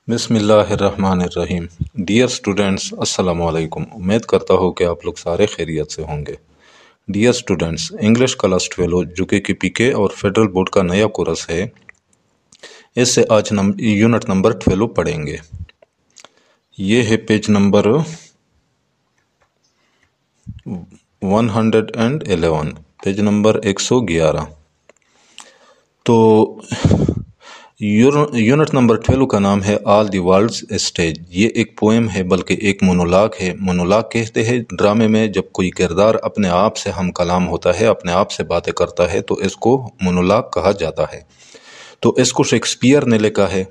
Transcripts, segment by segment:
بسم اللہ الرحمن الرحیم۔ ڈیئر اسٹوڈنٹس، السلام علیکم۔ امید کرتا ہوں کہ آپ لوگ سارے خیریت سے ہوں گے۔ ڈیئر اسٹوڈنٹس، انگلش کلاس 12 جو کہ پی کے اور فیڈرل بورڈ کا نیا کورس ہے، اس سے آج یونٹ نمبر 12 پڑھیں گے۔ یہ ہے پیج نمبر 111، پیج نمبر 111۔ تو یونٹ نمبر 12 کا نام ہے آل دی ورلڈز اسٹیج۔ یہ ایک پوئم ہے بلکہ ایک مونولاگ ہے۔ مونولاگ کہتے ہیں ڈرامے میں جب کوئی کردار اپنے آپ سے ہم کلام ہوتا ہے، اپنے آپ سے باتیں کرتا ہے، تو اس کو مونولاگ کہا جاتا ہے۔ تو اس کو شیکسپیئر نے لکھا ہے۔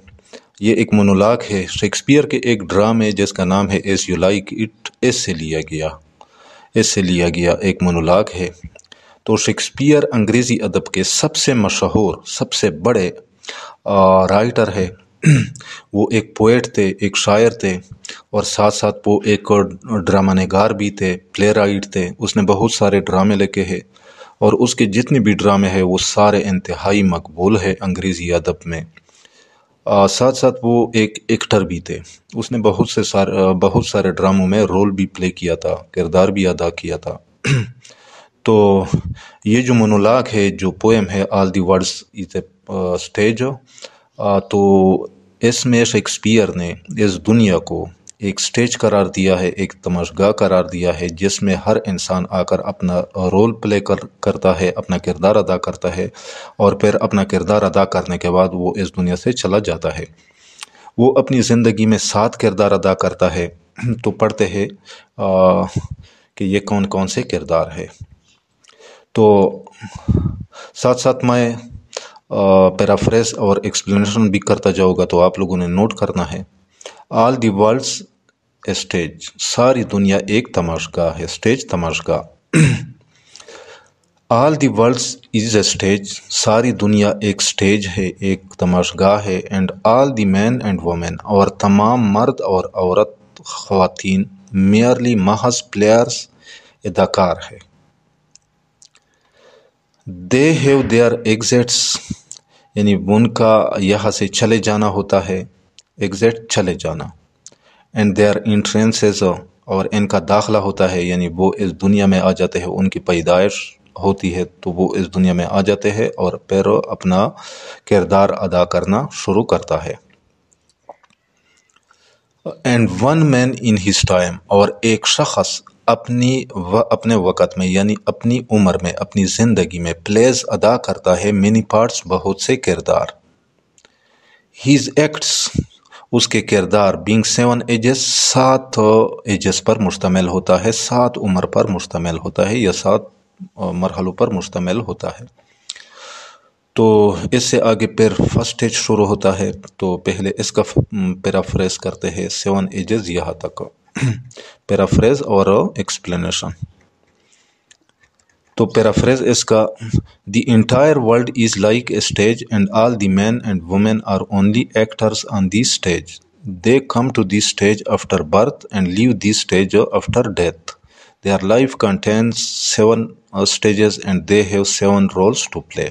یہ ایک مونولاگ ہے شیکسپیئر کے ایک ڈرامے جس کا نام ہے ایز یو لائک اٹ، اس سے لیا گیا ایک مونولاگ ہے۔ تو شیکسپیئر انگریزی ادب کے سب سے مشہور، سب سے بڑے رائٹر ہے۔ وہ ایک پوئٹ تھے، ایک شاعر تھے، اور ساتھ ساتھ وہ ایک ڈرامہ نگار بھی تھے، پلے رائٹ تھے۔ اس نے بہت سارے ڈرامے لکھے ہیں، اور اس کے جتنے بھی ڈرامے ہیں وہ سارے انتہائی مقبول ہیں انگریزی ادب میں۔ ساتھ ساتھ وہ ایک ایکٹر بھی تھے۔ اس نے بہت سارے ڈراموں میں رول بھی پلے کیا تھا، کردار بھی ادا کیا تھا۔ تو یہ جو مونولاگ ہے، جو پوئم ہے آل the worlds is a stage, تو اس میں شیکسپیئر نے اس دنیا کو ایک سٹیج قرار دیا ہے، ایک تماشگاہ قرار دیا ہے، جس میں ہر انسان آ کر اپنا رول پلے کرتا ہے، اپنا کردار ادا کرتا ہے، اور پھر اپنا کردار ادا کرنے کے بعد وہ اس دنیا سے چلا جاتا ہے۔ وہ اپنی زندگی میں 7 کردار ادا کرتا ہے۔ تو پڑھتے ہیں کہ یہ کون کون سے کردار ہے۔ تو ساتھ ساتھ میں پیرافریز اور ایکسپلینیشن بھی کرتا جاؤں گا، تو آپ لوگوں نے نوٹ کرنا ہے۔ آل دی ورلڈز اسٹیج، ساری دنیا ایک تماشگاہ ہے، اسٹیج تماشگاہ۔ All the worlds is a stage, ساری دنیا ایک سٹیج ہے، ایک تماشگاہ ہے۔ And all the men and women, اور تمام مرد اور عورت، خواتین، میئرلی محض پلیئرز، اداکار ہے۔ دے ہیو دیئر ایگزٹس، یعنی ان کا یہاں سے چلے جانا ہوتا ہے، ایگزٹ چلے جانا۔ اینڈ دیئر انٹرنسز، اور ان کا داخلہ ہوتا ہے، یعنی وہ اس دنیا میں آ جاتے ہیں، ان کی پیدائش ہوتی ہے تو وہ اس دنیا میں آ جاتے ہیں، اور پھر اپنا کردار ادا کرنا شروع کرتا ہے۔ And one man in his time, اور ایک شخص اپنے وقت میں، یعنی اپنی عمر میں، اپنی زندگی میں پلیز ادا کرتا ہے مینی پارٹس، بہت سے کردار۔ ہیز ایکٹس، اس کے کردار، بینگ 7 ایجز، 7 ایجز پر مشتمل ہوتا ہے، 7 عمر پر مشتمل ہوتا ہے، یا 7 مرحلوں پر مشتمل ہوتا ہے۔ تو اس سے آگے پھر فرسٹ اسٹیج شروع ہوتا ہے۔ تو پہلے اس کا پیرافریز کرتے ہیں 7 ایجز یہاں تک، پیرافریز اور ایکسپلینیشن۔ تو پیرافریز اس کا: the entire world is like a stage and all the men and women are only actors on the stage. They come to the stage after birth and leave the stage after death. Their life contains 7 stages and they have 7 roles to play.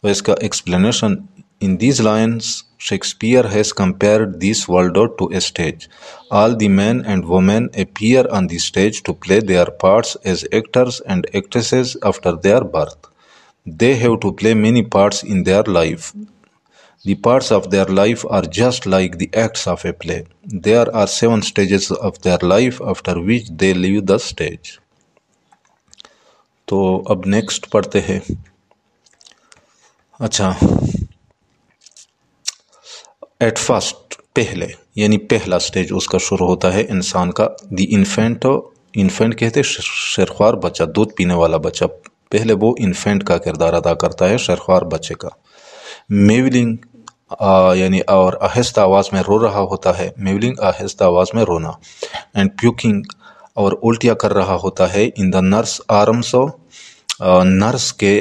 تو اس کا explanation: in these lines Shakespeare has compared this world to a stage. All the men and women appear on the stage to play their parts as actors and actresses after their birth. They have to play many parts in their life. The parts of their life are just like the acts of a play. There are 7 stages of their life after which they leave the stage. تو اب next پڑھتے ہیں۔ اچھا، at first, پہلے، یعنی پہلا stage اس کا شروع ہوتا ہے انسان کا۔ دی انفینٹ کہتے شیرخوار بچہ، دودھ پینے والا بچہ۔ پہلے وہ انفینٹ کا کردار ادا کرتا ہے، شیرخوار بچے کا۔ میولنگ، یعنی اور آہستہ آواز میں رو رہا ہوتا ہے، میولنگ آہستہ آواز میں رونا۔ اینڈ پیوکنگ، اور الٹیاں کر رہا ہوتا ہے۔ ان دا نرس آرمس، نرس کے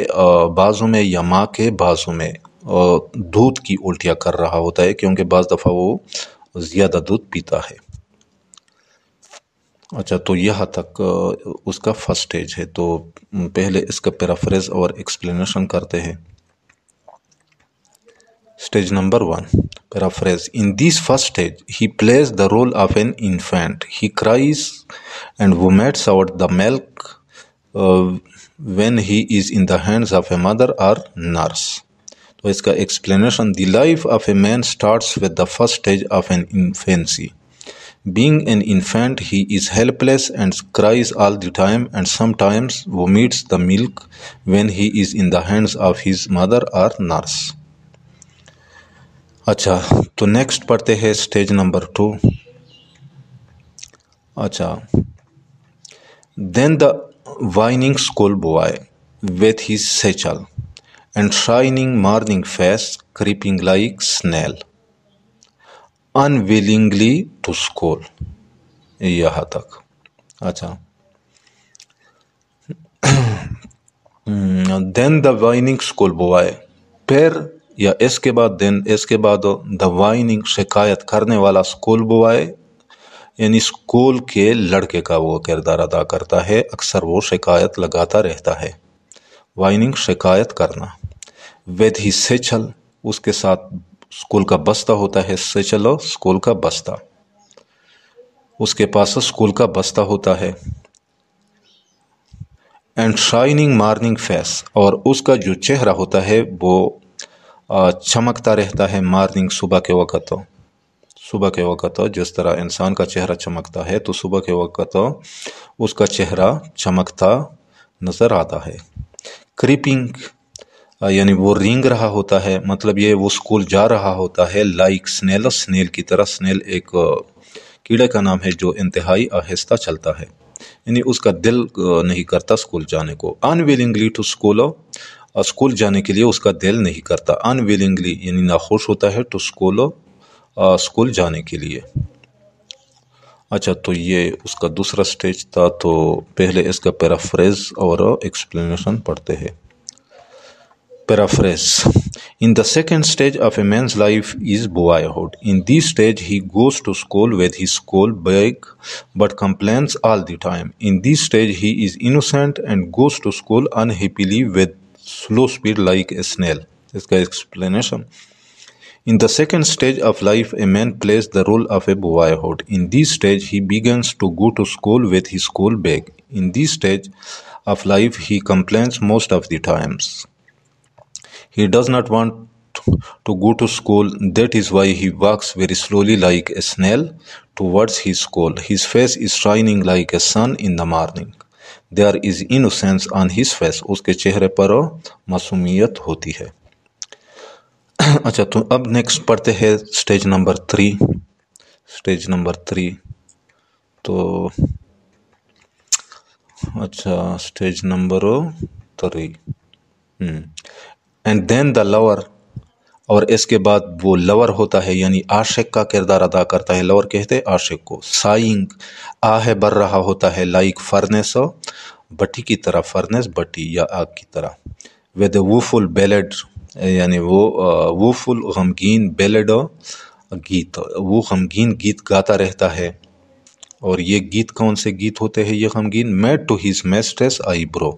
بازو میں یا ماں کے بازو میں دودھ کی الٹیاں کر رہا ہوتا ہے، کیونکہ بعض دفعہ وہ زیادہ دودھ پیتا ہے۔ اچھا، تو یہاں تک اس کا فرسٹ سٹیج ہے۔ تو پہلے اس کا پیرافریز اور ایکسپلینیشن کرتے ہیں۔ Stage number 1، Paraphrase. In this first stage, he plays the role of an infant. He cries and vomits out the milk when he is in the hands of a mother or nurse. تو اس کا explanation: The life of a man starts with the first stage of an infancy. Being an infant, he is helpless and cries all the time and sometimes vomits the milk when he is in the hands of his mother or nurse. اچھا تو next پڑھتے ہیں stage number 2. اچھا then the whining school boy with his satchel and shining morning face creeping like snail unwillingly to school. یہاں تک. اچھا then the whining school boy, پھر یا اس کے بعد اس کے بعد دا وائننگ شکایت کرنے والا اسکول بوائے، یعنی اسکول کے لڑکے کا وہ کردار ادا کرتا ہے. اکثر وہ شکایت لگاتا رہتا ہے. وائننگ شکایت کرنا. ود ہی سیچل، اس کے ساتھ اسکول کا بستہ ہوتا ہے. سیچل اسکول کا بستہ، اس کے پاس اسکول کا بستہ ہوتا ہے. اینڈ شائننگ مارننگ فیس، اور اس کا جو چہرہ ہوتا ہے وہ چمکتا رہتا ہے. مارننگ صبح کے وقت، صبح کے وقت جس طرح انسان کا چہرہ چمکتا ہے تو صبح کے وقت اس کا چہرہ چمکتا نظر آتا ہے. کریپنگ یعنی وہ رینگ رہا ہوتا ہے، مطلب یہ وہ اسکول جا رہا ہوتا ہے. لائک سنیل، سنیل کی طرح. سنیل ایک کیڑے کا نام ہے جو انتہائی آہستہ چلتا ہے، یعنی اس کا دل نہیں کرتا اسکول جانے کو. انویلنگلی ٹو اسکول، اسکول جانے کے لیے اس کا دل نہیں کرتا. انویلنگلی یعنی ناخوش ہوتا ہے ٹو اسکول، اسکول جانے کے لیے. اچھا تو یہ اس کا دوسرا سٹیج تھا. تو پہلے اس کا پیرافریز اور ایکسپلینیشن پڑھتے ہیں. Paraphrase. In the second stage of a man's life is boyhood. In this stage, he goes to school with his school bag but complains all the time. In this stage, he is innocent and goes to school unhappily with slow speed like a snail. This guy's explanation. In the second stage of life, a man plays the role of a boyhood. In this stage, he begins to go to school with his school bag. In this stage of life, he complains most of the times. He does not want to go to school. That is why he walks very slowly like a snail towards his school. His face is shining like a sun in the morning. There is innocence on his face. اس کے چہرے پر معصومیت ہوتی ہے. اچھا تو اب next پڑھتے ہیں stage number 3. Stage number 3 تو اچھا stage number 3 and then the lover, اور اس کے بعد وہ لور ہوتا ہے یعنی عاشق کا کردار ادا کرتا ہے. لور کہتے ہیں عاشق کو. سائنگ آہ بر رہا ہوتا ہے. لائک فرنس، بٹی کی طرح. فرنس بٹی یا آگ کی طرح. ود ووفل بیلڈ، یعنی وہ ووفل غمگین، بیلڈ گیت، وہ غمگین گیت گاتا رہتا ہے. اور یہ گیت کون سے گیت ہوتے ہیں یہ غمگین؟ میڈ ٹو ہیز میسٹریس آئی برو،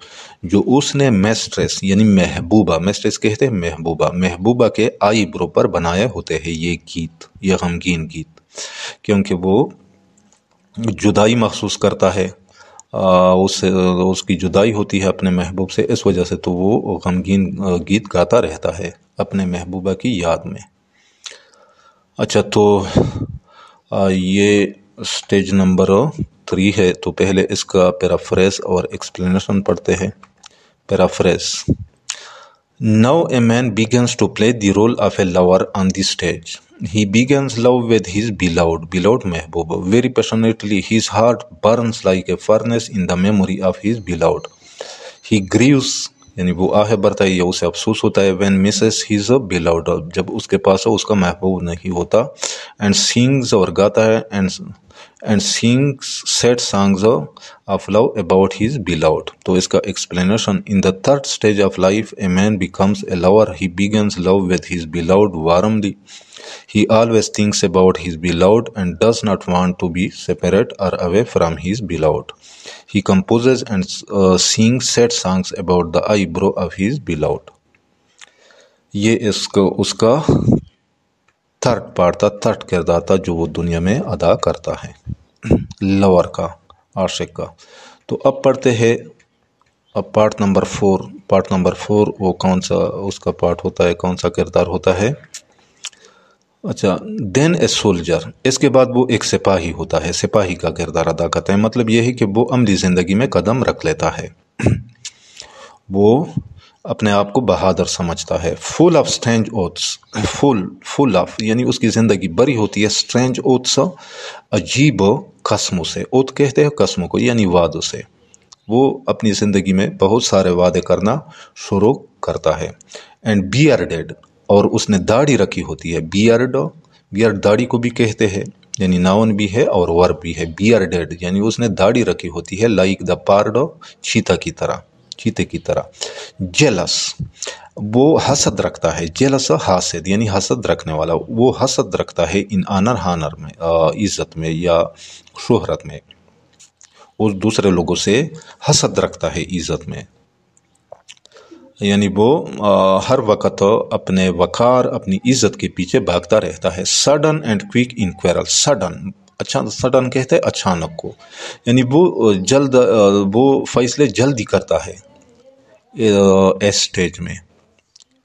جو اس نے میسٹریس یعنی محبوبہ، میسٹریس کہتے ہیں محبوبہ، محبوبہ کے آئی برو پر بنائے ہوتے ہیں یہ گیت، یہ غمگین گیت. کیونکہ وہ جدائی محسوس کرتا ہے، اس کی جدائی ہوتی ہے اپنے محبوب سے، اس وجہ سے تو وہ غمگین گیت گاتا رہتا ہے اپنے محبوبہ کی یاد میں. اچھا تو یہ اسٹیج نمبر 3 ہے. تو پہلے اس کا پیرافریز اور ایکسپلینیشن پڑھتے ہیں. Paraphrase. Now a man begins to play the role of a lover on the stage. He begins love with his beloved محبوب. Very passionately, his heart burns like a furnace in the memory of his beloved. He grieves، یعنی وہ آہ برتا ہے یا اسے افسوس ہوتا ہے. when misses his beloved، جب اس کے پاس اس کا محبوب نہیں ہوتا. and sings، اور گاتا ہے. and sings sad songs of love about his beloved. تو اس کا explanation. in the third stage of life, a man becomes a lover. He begins love with his beloved warmly. He always thinks about his beloved and does not want to be separate or away from his beloved. He composes and sings sad songs about the eyebrow of his beloved. یہ اس کا third part تھا، third کردار تھا جو وہ دنیا میں ادا کرتا ہے، لور کا، عاشق کا۔ تو اب پڑھتے ہیں اب پارٹ نمبر 4۔ پارٹ نمبر 4 وہ کون سا اس کا پارٹ ہوتا ہے، کون سا کردار ہوتا ہے؟ اچھا، دین اے سولجر، اس کے بعد وہ ایک سپاہی ہوتا ہے، سپاہی کا کردار ادا کرتا ہے۔ مطلب یہ ہے کہ وہ عملی زندگی میں قدم رکھ لیتا ہے، وہ اپنے آپ کو بہادر سمجھتا ہے۔ Full of strange oaths, full of یعنی اس کی زندگی بری ہوتی ہے، اسٹرینج اوتھس عجیب قسموں سے، اوتھ کہتے ہیں قسموں کو یعنی وعدوں سے۔ وہ اپنی زندگی میں بہت سارے وعدے کرنا شروع کرتا ہے۔ اینڈ بیئرڈیڈ، اور اس نے داڑھی رکھی ہوتی ہے، بیئرڈ داڑھی کو بھی کہتے ہیں، یعنی ناؤن بھی ہے اور ورب بھی ہے۔ بیئرڈیڈ یعنی اس نے داڑھی رکھی ہوتی ہے، لائک دا پارڈ چیتے کی طرح۔ جیلس، وہ حسد رکھتا ہے، جیلس حاسد یعنی حسد رکھنے والا، وہ حسد رکھتا ہے ان آنر میں، عزت میں یا شہرت میں، وہ دوسرے لوگوں سے حسد رکھتا ہے عزت میں، یعنی وہ ہر وقت اپنے وقار، اپنی عزت کے پیچھے بھاگتا رہتا ہے۔ سڈن اینڈ کوئک انکوائرل، سڈن کہتے ہیں اچانک کو، یعنی وہ فیصلے جلدی کرتا ہے اسٹیج میں،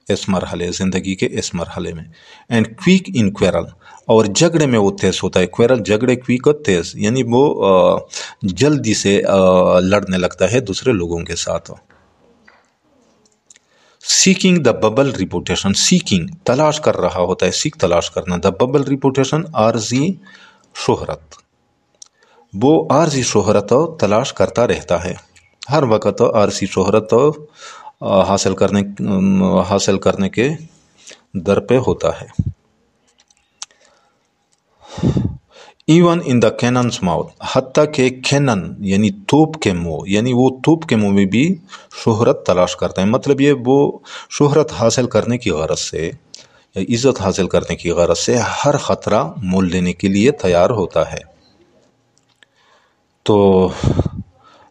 اس مرحلے، زندگی کے اس مرحلے میں۔ اینڈ کوئک انکوائرل، اور جھگڑے میں وہ تیز ہوتا ہے، کوئرل جھگڑے، کوئک تیز، یعنی وہ جلدی سے لڑنے لگتا ہے دوسرے لوگوں کے ساتھ۔ سیکنگ دا ببل ریپوٹیشن، سیکنگ تلاش کر رہا ہوتا ہے، سیک تلاش کرنا، دا ببل ریپوٹیشن عارضی شہرت، وہ عارضی شہرت تلاش کرتا رہتا ہے، ہر وقت عارضی شہرت حاصل کرنے کے در پہ ہوتا ہے۔ Even in the cannons mouth, حتیٰ کہ کینن یعنی توپ کے منہ، یعنی وہ توپ کے منہ میں بھی شہرت تلاش کرتا ہے۔ مطلب یہ وہ شہرت حاصل کرنے کی غرض سے یا عزت حاصل کرنے کی غرض سے ہر خطرہ مول لینے کے لیے تیار ہوتا ہے۔ تو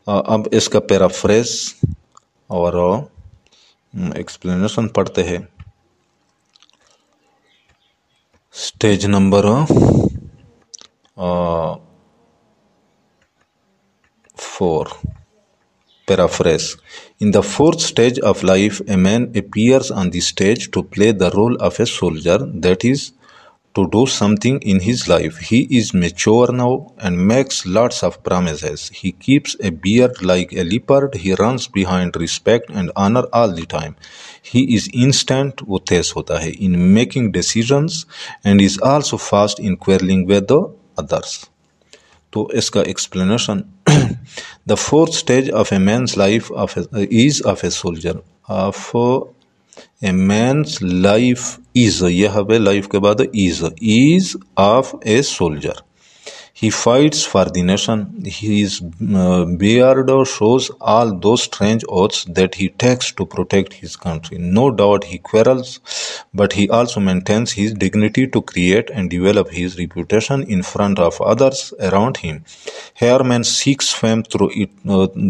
اب اس کا پیرافریز اور ایکسپلینیشن پڑھتے ہیں۔ Stage number 4، paraphrase. In the fourth stage of life, a man appears on the stage to play the role of a soldier, that is, to do something in his life. He is mature now and makes lots of promises. He keeps a beard like a leopard. He runs behind respect and honor all the time. He is instant, وہ تیز ہوتا ہے، in making decisions and is also fast in quarreling with the others. تو اس کا explanation, the fourth stage of a man's life is of a soldier. of a man's life is، یہ ہے life کے بعد is of a soldier. He fights for the nation. His beard shows all those strange oaths that he takes to protect his country. No doubt he quarrels, but he also maintains his dignity to create and develop his reputation in front of others around him. Here man seeks fame through it,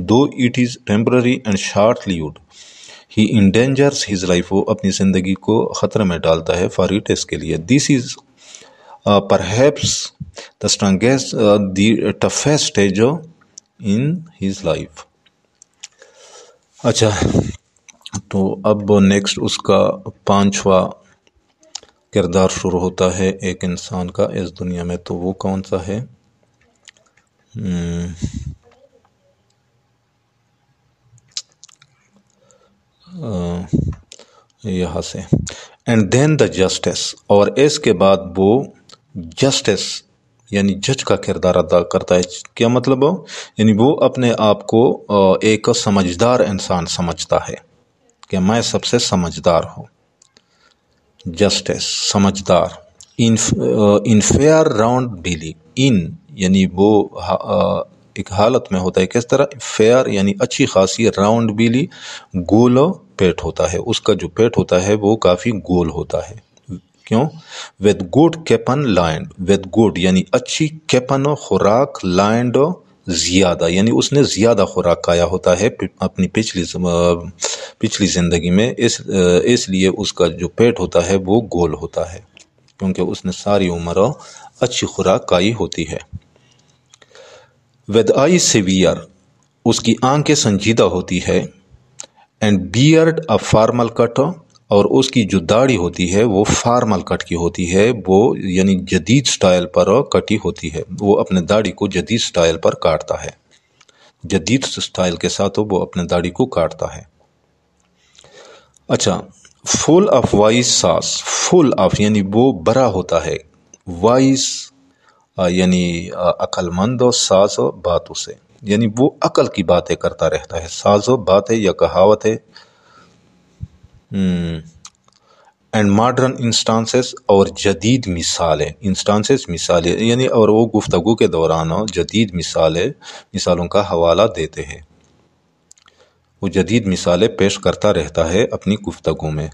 though it is temporary and short-lived. He endangers his life. وہ اپنی زندگی کو خطرے میں ڈالتا ہے for it اس کے لیے. This is perhaps the strongest, the toughest stage in his life. اچھا، تو اب نیکسٹ اس کا 5واں کردار شروع ہوتا ہے ایک انسان کا اس دنیا میں، تو وہ کون سا ہے؟ یہاں سے اینڈ دین دا جسٹس، اور اس کے بعد وہ جسٹس یعنی جج کا کردار ادا کرتا ہے۔ کیا مطلب؟ یعنی وہ اپنے آپ کو ایک سمجھدار انسان سمجھتا ہے کہ میں سب سے سمجھدار ہوں۔ جسٹس سمجھدار، انفیئر راؤنڈ بیلی، ان یعنی وہ ایک حالت میں ہوتا ہے، کس طرح؟ فیئر یعنی اچھی خاصی، راؤنڈ بیلی گول پیٹ ہوتا ہے، اس کا جو پیٹ ہوتا ہے وہ کافی گول ہوتا ہے۔ کیوں؟ with good capon lined, with good یعنی اچھی کیپن خوراک، لائنڈ زیادہ یعنی اس نے زیادہ خوراک کھایا ہوتا ہے اپنی پچھلی زندگی میں، اس لیے اس کا جو پیٹ ہوتا ہے وہ گول ہوتا ہے، کیونکہ اس نے ساری عمر اچھی خوراک کھائی ہوتی ہے۔ ود آئی سیویئر، اس کی آنکھیں سنجیدہ ہوتی ہے، اینڈ بیئرڈ اے فارمل کٹ، اور اس کی جو داڑھی ہوتی ہے وہ فارمل کٹ کی ہوتی ہے، وہ یعنی جدید سٹائل پر کٹی ہوتی ہے، وہ اپنے داڑھی کو جدید سٹائل پر کاٹتا ہے، جدید سٹائل کے ساتھ وہ اپنے داڑھی کو کاٹتا ہے۔ اچھا، فل آف وائس ساس، فل آف یعنی وہ بھرا ہوتا ہے، وائس یعنی عقل مند، ساز باتوں سے، یعنی وہ عقل کی باتیں کرتا رہتا ہے، ساز بات ہے یا کہاوت ہے۔ اینڈ ماڈرن انسٹانسز، اور جدید مثالیں، انسٹانسز مثالیں یعنی، اور وہ گفتگو کے دوران جدید مثالوں کا حوالہ دیتے ہیں، وہ جدید مثالیں پیش کرتا رہتا ہے اپنی گفتگو میں۔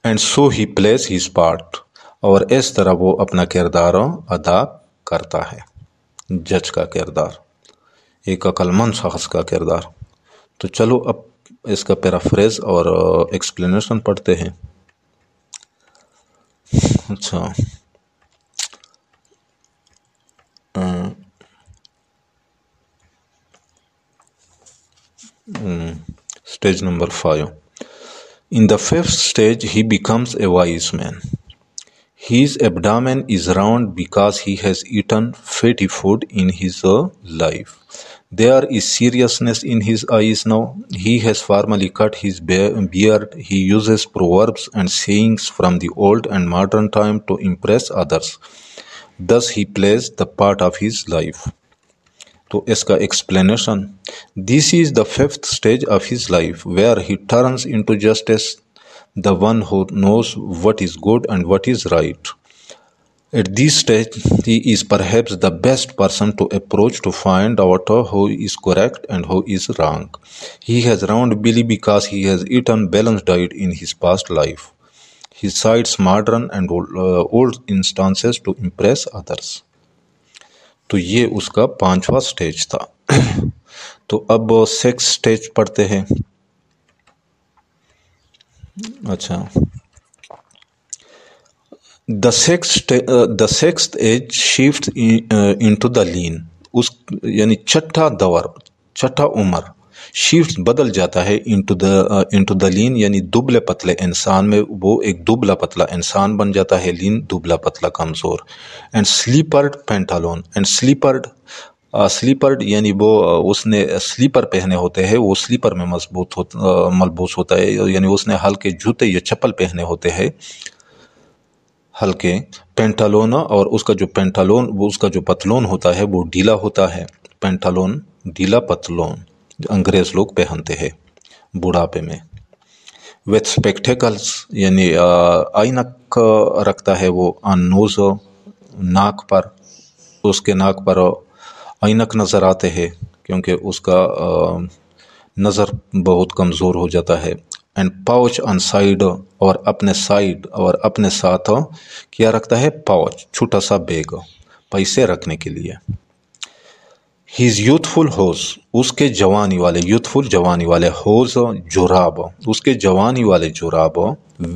And so he please his part, اور اس طرح وہ اپنا کردار ادا کرتا ہے، جج کا کردار، ایک عقل مند شخص کا کردار۔ تو چلو اب اس کا پیرافریز اور ایکسپلینیشن پڑھتے ہیں۔ اچھا، stage number 5. In the fifth stage, he becomes a wise man. His abdomen is round because he has eaten fatty food in his life. There is seriousness in his eyes now. He has formally cut his beard. He uses proverbs and sayings from the old and modern time to impress others. Thus he plays the part of his life. تو اس کا explanation: This is the fifth stage of his life, where he turns into justice, the one who knows what is good and what is right. At this stage, he is perhaps the best person to approach to find out who is correct and who is wrong. He has round belly because he has eaten balanced diet in his past life. He cites modern and old instances to impress others. تو یہ اس کا 5واں stage تھا۔ تو اب 6 stage پڑھتے ہیں۔ اچھا، the sixth age shifts into the lean، یعنی چھٹا عمر، شفٹ بدل جاتا ہے into the lean، یعنی دبلے پتلے انسان میں، وہ ایک دبلا پتلا انسان بن جاتا ہے، لین دبلا پتلا کمزور۔ اینڈ سلیپرڈ پینٹالون، اینڈ سلیپرڈ یعنی وہ اس نے سلیپر پہنے ہوتے ہیں، وہ سلیپر میں ملبوس ہوتا ہے، یعنی اس نے ہلکے جوتے یا چپل پہنے ہوتے ہیں، ہلکے پینٹالون، اور اس کا جو پینٹالون، وہ اس کا جو پتلون ہوتا ہے وہ ڈھیلا ہوتا ہے، پینٹالون ڈھیلا پتلون انگریز لوگ پہنتے ہیں بڑھاپے میں۔ وتھ اسپیکٹیکلس، یعنی آئینک رکھتا ہے وہ، آن نوز، ناک پر، اس کے ناک پر آئینک نظر آتے ہیں کیونکہ اس کا نظر بہت کمزور ہو جاتا ہے۔ اینڈ پاؤچ آن سائڈ، اور اپنے سائڈ اور اپنے ساتھ کیا رکھتا ہے؟ پاؤچ، چھوٹا سا بیگ، پیسے رکھنے کے لیے۔ ہیز یوتھفل ہوز، اس کے جوانی والے، یوتھفل جوانی والے، ہوز جراب، اس کے جوانی والے جراب،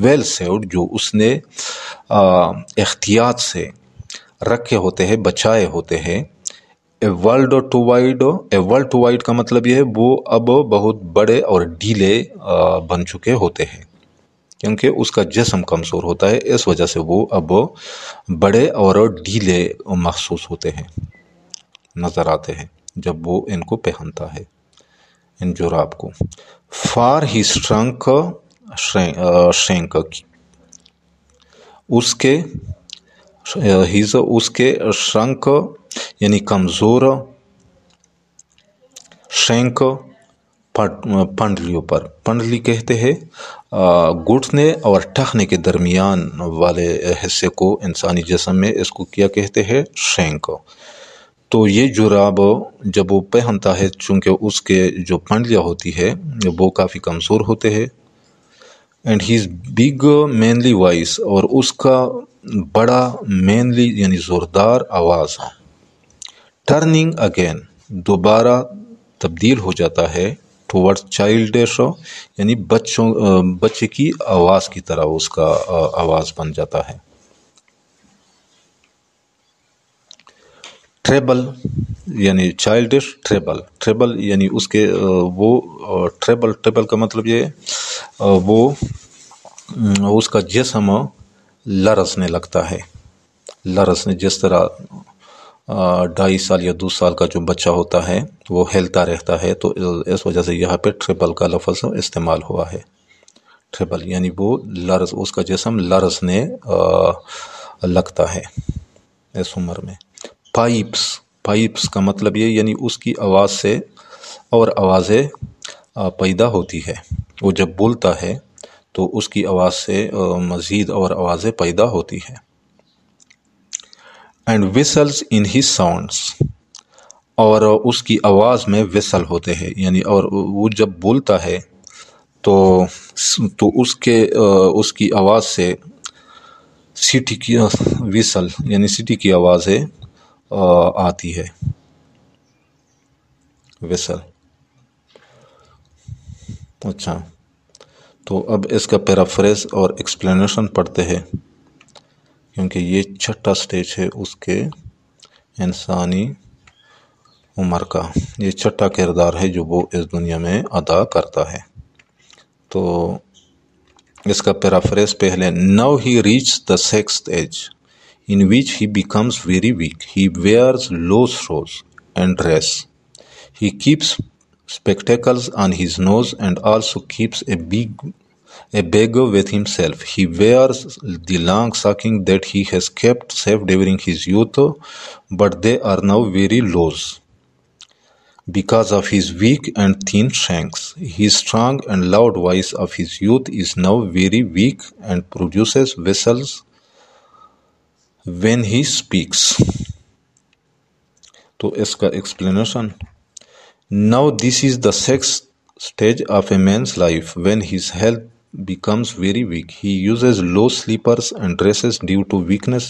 ویل سیوڈ، جو اس نے احتیاط سے رکھے ہوتے ہیں، بچائے ہوتے ہیں۔ اے ورلڈ ٹو وائڈ کا مطلب یہ ہے وہ اب بہت بڑے اور ڈھیلے بن چکے ہوتے ہیں، کیونکہ اس کا جسم کمزور ہوتا ہے، اس وجہ سے وہ اب بڑے اور ڈھیلے محسوس ہوتے ہیں، نظر آتے ہیں جب وہ ان کو پہنتا ہے، ان جراب کو۔ فار ہی شرنک، اس کے شرنک یعنی کمزور، شینک پنڈلیوں پر، پنڈلی کہتے ہیں گھٹنے اور ٹخنے کے درمیان والے حصے کو انسانی جسم میں، اس کو کیا کہتے ہیں؟ شینک۔ تو یہ جراب جب وہ پہنتا ہے، چونکہ اس کے جو پنڈلیاں ہوتی ہے وہ کافی کمزور ہوتے ہیں۔ And his big manly voice, اور اس کا بڑا مینلی یعنی زوردار آواز، ٹرننگ اگین، دوبارہ تبدیل ہو جاتا ہے، ٹورڈ چائلڈش یعنی بچے کی آواز کی طرح اس کا آواز بن جاتا ہے. ٹریبل یعنی چائلڈش ٹریبل یعنی اس کے وہ ٹریبل کا مطلب یہ وہ اس کا جسم لرزنے لگتا ہے. لرزنے جس طرح 2.5 سال یا 2 سال کا جو بچہ ہوتا ہے وہ ہلتا رہتا ہے، تو اس وجہ سے یہاں پہ ٹریبل کا لفظ استعمال ہوا ہے. ٹریبل یعنی وہ اس کا جسم لرزنے لگتا ہے اس عمر میں. پائپس کا مطلب یہ یعنی اس کی آواز سے اور آوازیں پیدا ہوتی ہے. وہ جب بولتا ہے تو اس کی آواز سے مزید اور آوازیں پیدا ہوتی ہے. اینڈ وسلز ان ہز ساؤنڈس، اور اس کی آواز میں وسل ہوتے ہیں، یعنی اور وہ جب بولتا ہے تو اس کی آواز سے سیٹی کی وسل یعنی سیٹی کی آوازیں آتی ہے. وسل. اچھا، تو اب اس کا پیرافریز اور ایکسپلینیشن پڑھتے ہیں، کیونکہ یہ 6واں سٹیج ہے اس کے انسانی عمر کا. یہ 6واں کردار ہے جو وہ اس دنیا میں ادا کرتا ہے. تو اس کا پیرافریز پہلے. Now he reach the 6th age in which he becomes very weak. He wears low shoes and dress. He keeps spectacles on his nose and also keeps a bag with himself. He wears the long stockings that he has kept safe during his youth, but they are now very loose because of his weak and thin shanks. His strong and loud voice of his youth is now very weak and produces whistles when he speaks. تو اس کا explanation. Now this is the 6th stage of a man's life when his health becomes very weak. He uses low slippers and dresses due to weakness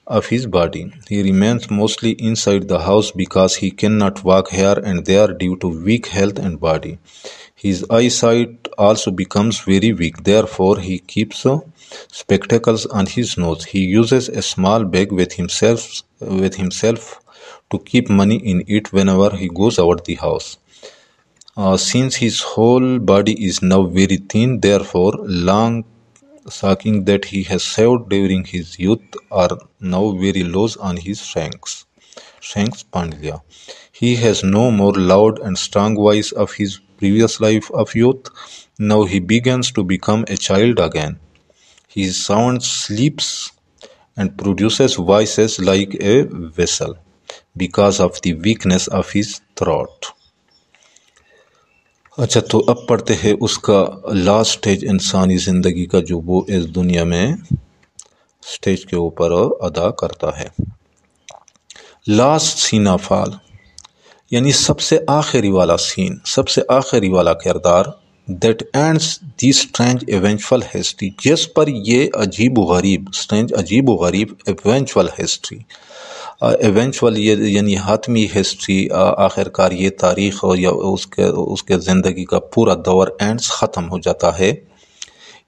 of his body. He remains mostly inside the house because he cannot walk here and there due to weak health and body. His eyesight also becomes very weak. Therefore, he keeps spectacles on his nose. He uses a small bag with himself to keep money in it whenever he goes out the house. Since his whole body is now very thin, therefore long stockings that he has saved during his youth are now very loose on his shanks pandya. He has no more loud and strong voice of his previous life of youth. Now he begins to become a child again. His sound sleeps and produces voices like a whistle because of the weakness of his throat. اچھا، تو اب پڑھتے ہیں اس کا last stage انسانی زندگی کا جو وہ اس دنیا میں سٹیج کے اوپر ادا کرتا ہے. لاسٹ سین آف آل یعنی سب سے آخری والا سین، سب سے آخری والا کردار. That ends the strange eventful history, جس پر یہ عجیب و غریب اسٹرینج عجیب و غریب ایونچول ہسٹری، ایونچول یہ یعنی حتمی ہسٹری، آخر کار یہ تاریخ یا اس کے زندگی کا پورا دور اینڈس ختم ہو جاتا ہے.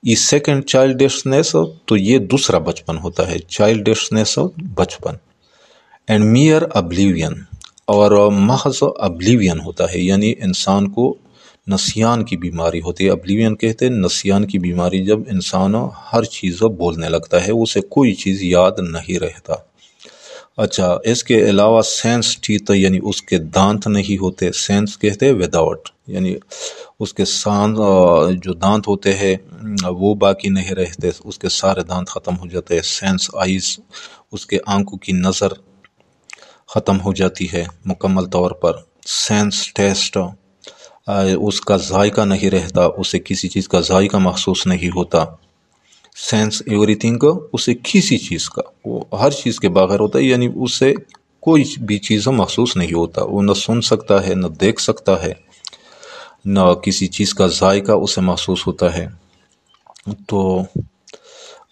یہ سیکنڈ چائلڈشنس، تو یہ دوسرا بچپن ہوتا ہے. چائلڈشنس بچپن. اینڈ میئر ابلیوین، اور محض ابلیوین ہوتا ہے، یعنی انسان کو نسیان کی بیماری ہوتی ہے. ابلیوین کہتے ہیں نسیان کی بیماری، جب انسان ہر چیز بولنے لگتا ہے، اسے کوئی چیز یاد نہیں رہتا. اچھا، اس کے علاوہ سینس ٹیتھ یعنی اس کے دانت نہیں ہوتے. سینس کہتے ہیں وداؤٹ، یعنی اس کے جو دانت ہوتے ہیں وہ باقی نہیں رہتے، اس کے سارے دانت ختم ہو جاتے ہیں. سینس آئیز، اس کے آنکھوں کی نظر ختم ہو جاتی ہے مکمل طور پر. سینس ٹیسٹ، اس کا ذائقہ نہیں رہتا، اسے کسی چیز کا ذائقہ محسوس نہیں ہوتا. سینس ایوری تھنگ، اسے کسی چیز کا، وہ ہر چیز کے بغیر ہوتا ہے، یعنی اسے کوئی بھی چیز محسوس نہیں ہوتا. وہ نہ سن سکتا ہے، نہ دیکھ سکتا ہے، نہ کسی چیز کا ذائقہ اسے محسوس ہوتا ہے. تو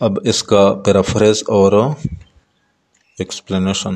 اب اس کا پیرافریز اور explanation.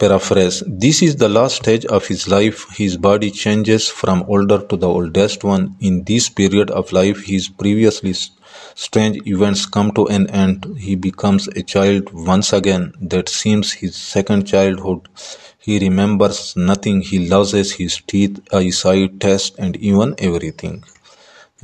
paraphrase. This is the last stage of his life. His body changes from older to the oldest one. In this period of life, his previously strange events come to an end. He becomes a child once again. That seems his second childhood. He remembers nothing. He loses his teeth, eyesight, taste, and even everything.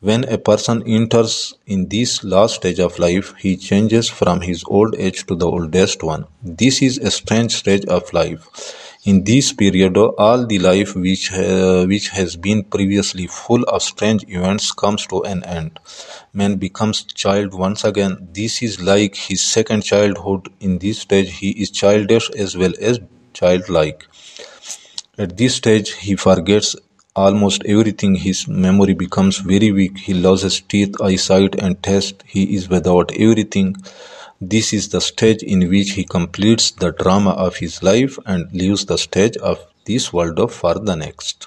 When a person enters in this last stage of life, he changes from his old age to the oldest one. This is a strange stage of life. In this period, all the life which has been previously full of strange events comes to an end. Man becomes child once again. This is like his second childhood. In this stage, he is childish as well as childlike. At this stage, he forgets almost everything. His memory becomes very weak. He loses teeth, eyesight, and taste. He is without everything. This is the stage in which he completes the drama of his life and leaves the stage of this world for the next.